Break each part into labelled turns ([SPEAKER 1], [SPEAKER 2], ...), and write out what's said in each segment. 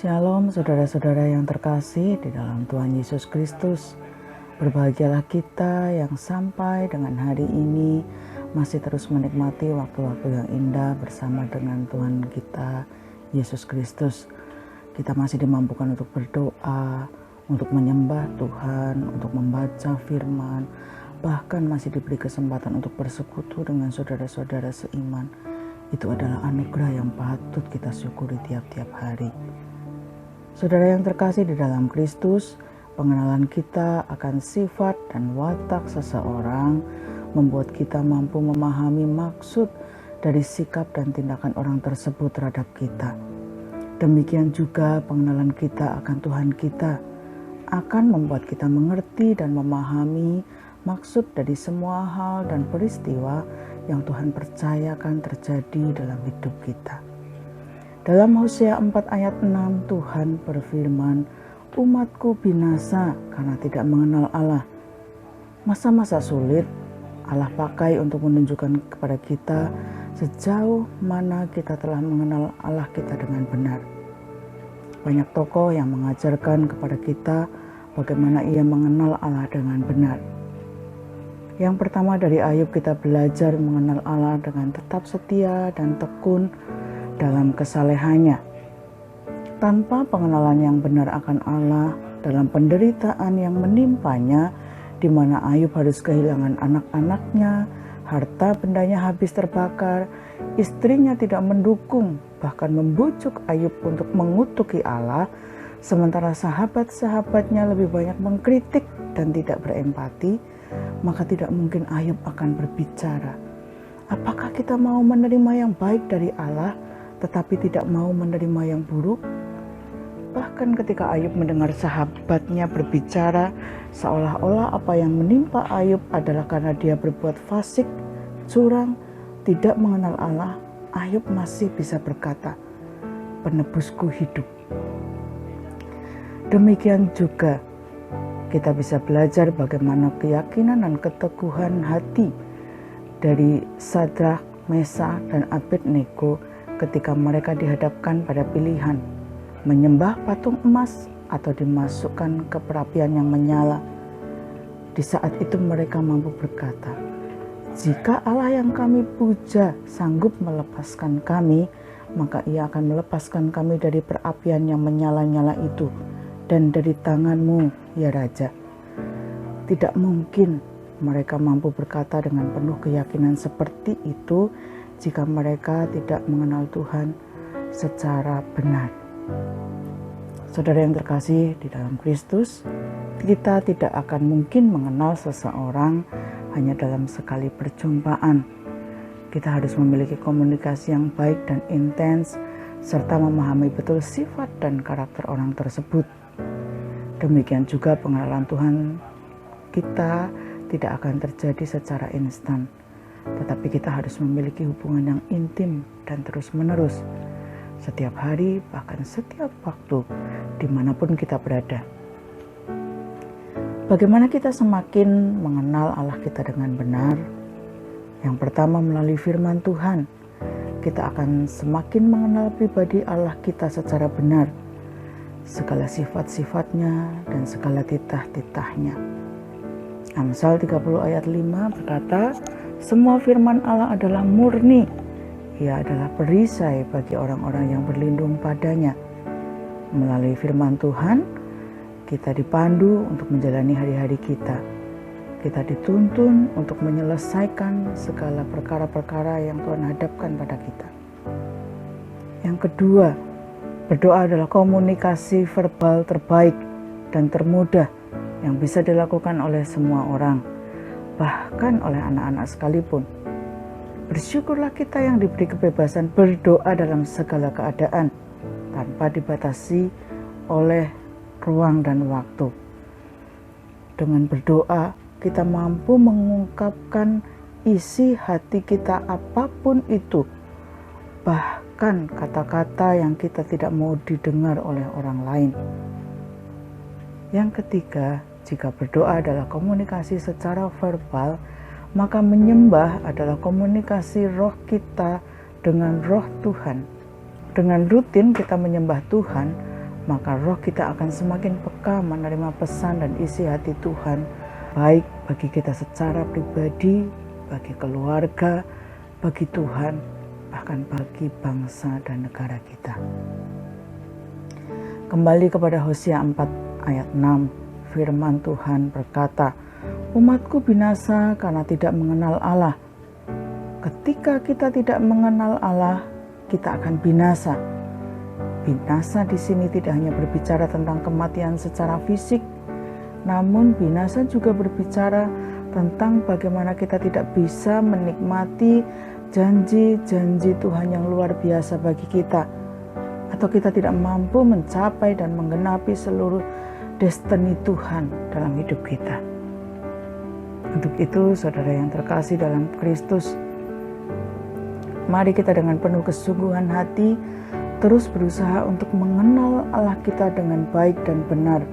[SPEAKER 1] Shalom saudara-saudara yang terkasih di dalam Tuhan Yesus Kristus. Berbahagialah kita yang sampai dengan hari ini masih terus menikmati waktu-waktu yang indah bersama dengan Tuhan kita Yesus Kristus. Kita masih dimampukan untuk berdoa, untuk menyembah Tuhan, untuk membaca firman, bahkan masih diberi kesempatan untuk bersekutu dengan saudara-saudara seiman. Itu adalah anugerah yang patut kita syukuri tiap-tiap hari. Saudara yang terkasih di dalam Kristus, pengenalan kita akan sifat dan watak seseorang membuat kita mampu memahami maksud dari sikap dan tindakan orang tersebut terhadap kita. Demikian juga pengenalan kita akan Tuhan kita akan membuat kita mengerti dan memahami maksud dari semua hal dan peristiwa yang Tuhan percayakan terjadi dalam hidup kita. Dalam Hosea 4 ayat 6 Tuhan berfirman, "Umatku binasa karena tidak mengenal Allah." Masa-masa sulit Allah pakai untuk menunjukkan kepada kita sejauh mana kita telah mengenal Allah kita dengan benar. Banyak tokoh yang mengajarkan kepada kita bagaimana ia mengenal Allah dengan benar. Yang pertama dari Ayub kita belajar mengenal Allah dengan tetap setia dan tekun dalam kesalehannya. Tanpa pengenalan yang benar akan Allah dalam penderitaan yang menimpanya, di mana Ayub harus kehilangan anak-anaknya, harta bendanya habis terbakar, istrinya tidak mendukung, bahkan membujuk Ayub untuk mengutuki Allah, sementara sahabat-sahabatnya lebih banyak mengkritik dan tidak berempati, maka tidak mungkin Ayub akan berbicara. Apakah kita mau menerima yang baik dari Allah, tetapi tidak mau menerima yang buruk? Bahkan ketika Ayub mendengar sahabatnya berbicara, seolah-olah apa yang menimpa Ayub adalah karena dia berbuat fasik, curang, tidak mengenal Allah, Ayub masih bisa berkata, "Penebusku hidup." Demikian juga kita bisa belajar bagaimana keyakinan dan keteguhan hati dari Sadrak, Mesak, dan Abednego ketika mereka dihadapkan pada pilihan menyembah patung emas atau dimasukkan ke perapian yang menyala. Di saat itu mereka mampu berkata, "Jika Allah yang kami puja sanggup melepaskan kami, maka ia akan melepaskan kami dari perapian yang menyala-nyala itu dan dari tanganmu, ya Raja." Tidak mungkin mereka mampu berkata dengan penuh keyakinan seperti itu jika mereka tidak mengenal Tuhan secara benar. Saudara yang terkasih di dalam Kristus, kita tidak akan mungkin mengenal seseorang hanya dalam sekali perjumpaan. Kita harus memiliki komunikasi yang baik dan intens, serta memahami betul sifat dan karakter orang tersebut. Demikian juga pengenalan Tuhan kita tidak akan terjadi secara instan, tetapi kita harus memiliki hubungan yang intim dan terus-menerus, setiap hari, bahkan setiap waktu, dimanapun kita berada. Bagaimana kita semakin mengenal Allah kita dengan benar? Yang pertama, melalui firman Tuhan, kita akan semakin mengenal pribadi Allah kita secara benar, segala sifat-sifatnya dan segala titah-titahnya. Amsal 30 ayat 5 berkata, "Semua firman Allah adalah murni. Ia adalah perisai bagi orang-orang yang berlindung padanya." Melalui firman Tuhan, kita dipandu untuk menjalani hari-hari kita. Kita dituntun untuk menyelesaikan segala perkara-perkara yang Tuhan hadapkan pada kita. Yang kedua, berdoa adalah komunikasi verbal terbaik dan termudah yang bisa dilakukan oleh semua orang, bahkan oleh anak-anak sekalipun. Bersyukurlah kita yang diberi kebebasan berdoa dalam segala keadaan, tanpa dibatasi oleh ruang dan waktu. Dengan berdoa, kita mampu mengungkapkan isi hati kita apapun itu, bahkan kata-kata yang kita tidak mau didengar oleh orang lain. Yang ketiga, jika berdoa adalah komunikasi secara verbal, maka menyembah adalah komunikasi roh kita dengan roh Tuhan. Dengan rutin kita menyembah Tuhan, maka roh kita akan semakin peka menerima pesan dan isi hati Tuhan, baik bagi kita secara pribadi, bagi keluarga, bagi Tuhan, bahkan bagi bangsa dan negara kita. Kembali kepada Hosea 4 ayat 6, firman Tuhan berkata, "Umatku binasa karena tidak mengenal Allah." Ketika kita tidak mengenal Allah, kita akan binasa. Binasa di sini tidak hanya berbicara tentang kematian secara fisik, namun binasa juga berbicara tentang bagaimana kita tidak bisa menikmati janji-janji Tuhan yang luar biasa bagi kita, atau kita tidak mampu mencapai dan menggenapi seluruh destiny Tuhan dalam hidup kita. Untuk itu, saudara yang terkasih dalam Kristus, mari kita dengan penuh kesungguhan hati terus berusaha untuk mengenal Allah kita dengan baik dan benar.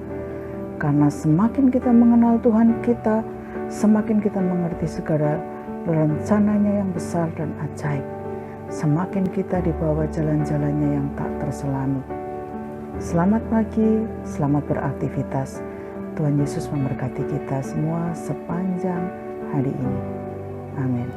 [SPEAKER 1] Karena semakin kita mengenal Tuhan kita, semakin kita mengerti segala rencananya yang besar dan ajaib. Semakin kita dibawa jalan-jalannya yang tak terselami. Selamat pagi, selamat beraktivitas. Tuhan Yesus memberkati kita semua sepanjang hari ini. Amin.